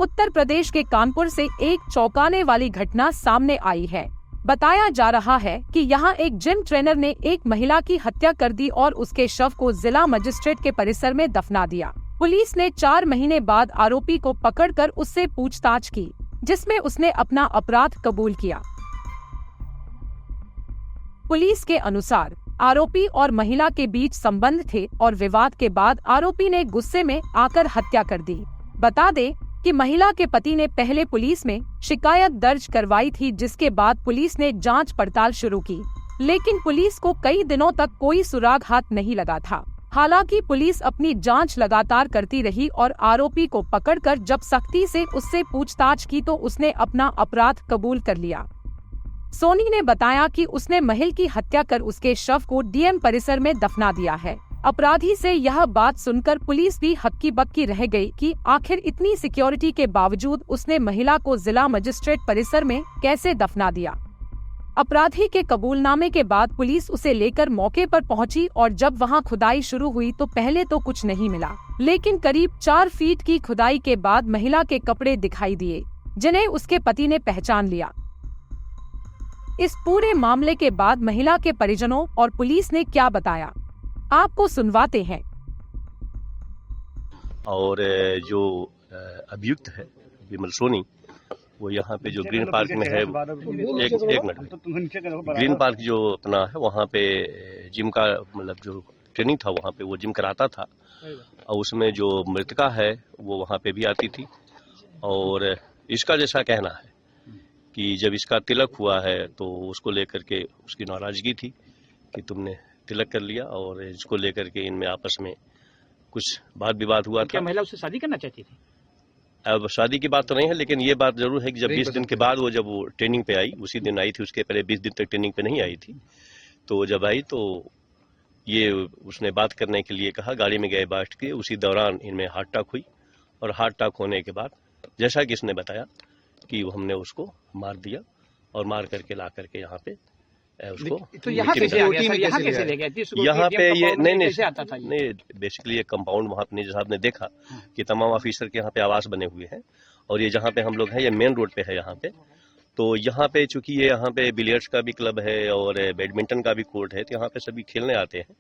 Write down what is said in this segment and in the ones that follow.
उत्तर प्रदेश के कानपुर से एक चौंकाने वाली घटना सामने आई है। बताया जा रहा है कि यहां एक जिम ट्रेनर ने एक महिला की हत्या कर दी और उसके शव को जिला मजिस्ट्रेट के परिसर में दफना दिया। पुलिस ने 4 महीने बाद आरोपी को पकड़कर उससे पूछताछ की, जिसमें उसने अपना अपराध कबूल किया। पुलिस के अनुसार आरोपी और महिला के बीच संबंध थे और विवाद के बाद आरोपी ने गुस्से में आकर हत्या कर दी। बता दें कि महिला के पति ने पहले पुलिस में शिकायत दर्ज करवाई थी, जिसके बाद पुलिस ने जांच पड़ताल शुरू की, लेकिन पुलिस को कई दिनों तक कोई सुराग हाथ नहीं लगा था। हालांकि पुलिस अपनी जांच लगातार करती रही और आरोपी को पकड़कर जब सख्ती से उससे पूछताछ की तो उसने अपना अपराध कबूल कर लिया। सोनी ने बताया कि उसने महिला की हत्या कर उसके शव को डीएम परिसर में दफना दिया है। अपराधी से यह बात सुनकर पुलिस भी हक्की बक्की रह गई कि आखिर इतनी सिक्योरिटी के बावजूद उसने महिला को जिला मजिस्ट्रेट परिसर में कैसे दफना दिया। अपराधी के कबूलनामे के बाद पुलिस उसे लेकर मौके पर पहुंची और जब वहां खुदाई शुरू हुई तो पहले तो कुछ नहीं मिला, लेकिन करीब 4 फीट की खुदाई के बाद महिला के कपड़े दिखाई दिए, जिन्हें उसके पति ने पहचान लिया। इस पूरे मामले के बाद महिला के परिजनों और पुलिस ने क्या बताया, आपको सुनवाते हैं। और जो अभियुक्त है विमल सोनी, वो यहाँ पे जो ग्रीन पार्क में है, एक मिनट, ग्रीन पार्क जो अपना है वहाँ पे जिम का मतलब जो ट्रेनिंग था वहाँ पे वो जिम कराता था, और उसमें जो मृतका है वो वहाँ पे भी आती थी। और इसका जैसा कहना है कि जब इसका तिलक हुआ है तो उसको लेकर के उसकी नाराजगी थी कि तुमने तिलक कर लिया, और इसको लेकर के इनमें आपस में कुछ वाद विवाद हुआ था। क्या महिला उससे शादी करना चाहती थी? अब शादी की बात तो नहीं है, लेकिन ये बात जरूर है कि जब 20 दिन के बाद जब वो ट्रेनिंग पे आई, उसी दिन आई थी, उसके पहले 20 दिन तक ट्रेनिंग पे नहीं आई थी। तो जब आई तो ये उसने बात करने के लिए कहा, गाड़ी में गए बैठ के, उसी दौरान इनमें हार्ट अटैक हुई, और हार्ट अटैक होने के बाद जैसा कि इसने बताया कि हमने उसको मार दिया, और मार करके ला करके यहाँ पे उसको तो यहाँ कैसे ले गया? यहाँ पे ये नहीं बेसिकली ये कंपाउंड वहाँ पे साहब ने देखा कि तमाम ऑफिसर के यहाँ पे आवास बने हुए हैं, और ये जहाँ पे हम लोग हैं ये मेन रोड पे है यहाँ पे। तो यहाँ पे चूंकि ये यहाँ पे बिलियर्ड्स का भी क्लब है और बैडमिंटन का भी कोर्ट है, तो यहाँ पे सभी खेलने आते हैं।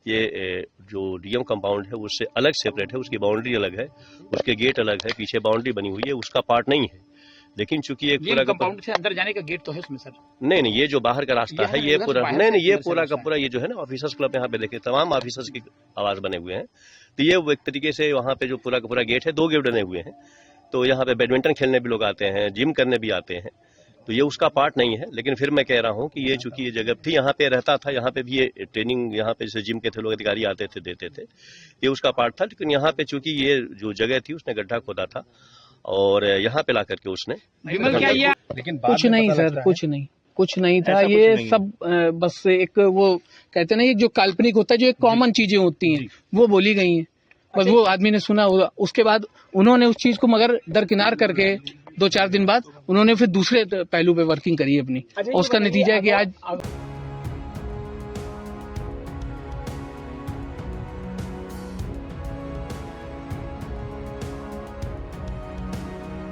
ये जो डीएम कंपाउंड है उससे अलग सेपरेट है, उसकी बाउंड्री अलग है, उसके गेट अलग है, पीछे बाउंड्री बनी हुई है, उसका पार्ट नहीं है। लेकिन चूंकि एक पूरा कंपाउंड से अंदर जाने का गेट तो है उसमें सर? नहीं, ये जो बाहर का रास्ता है ये पूरा नहीं, ये पूरा का पूरा ये जो है ना ऑफिसर्स क्लब, यहाँ पे देखिए तमाम ऑफिसर्स की आवास बने हुए हैं। तो ये एक तरीके से वहाँ पे जो पूरा का पूरा गेट है, 2 गेट बने हुए हैं। तो यहाँ पे बैडमिंटन खेलने भी लोग आते हैं, जिम करने भी आते हैं, तो ये उसका पार्ट नहीं है। लेकिन फिर मैं कह रहा हूँ कि ये चूंकि ये जगह थी, यहाँ पे रहता था, यहाँ पे भी ये ट्रेनिंग, यहाँ पे जैसे जिम के थे लोग, अधिकारी आते थे, देते थे, ये उसका पार्ट था। लेकिन यहाँ पे चूंकि ये जो जगह थी उसने गड्ढा खोदा था, और यहाँ पे ला करके उसने लेकिन कुछ नहीं सर, कुछ नहीं था। ये सब बस एक वो कहते हैं ना, ये जो काल्पनिक होता है, जो एक कॉमन चीजें होती हैं वो बोली गई हैं, बस वो आदमी ने सुना होगा। उसके बाद उन्होंने उस चीज को मगर दरकिनार करके 2-4 दिन बाद उन्होंने फिर दूसरे पहलू पे वर्किंग करी अपनी, और उसका नतीजा है कि आज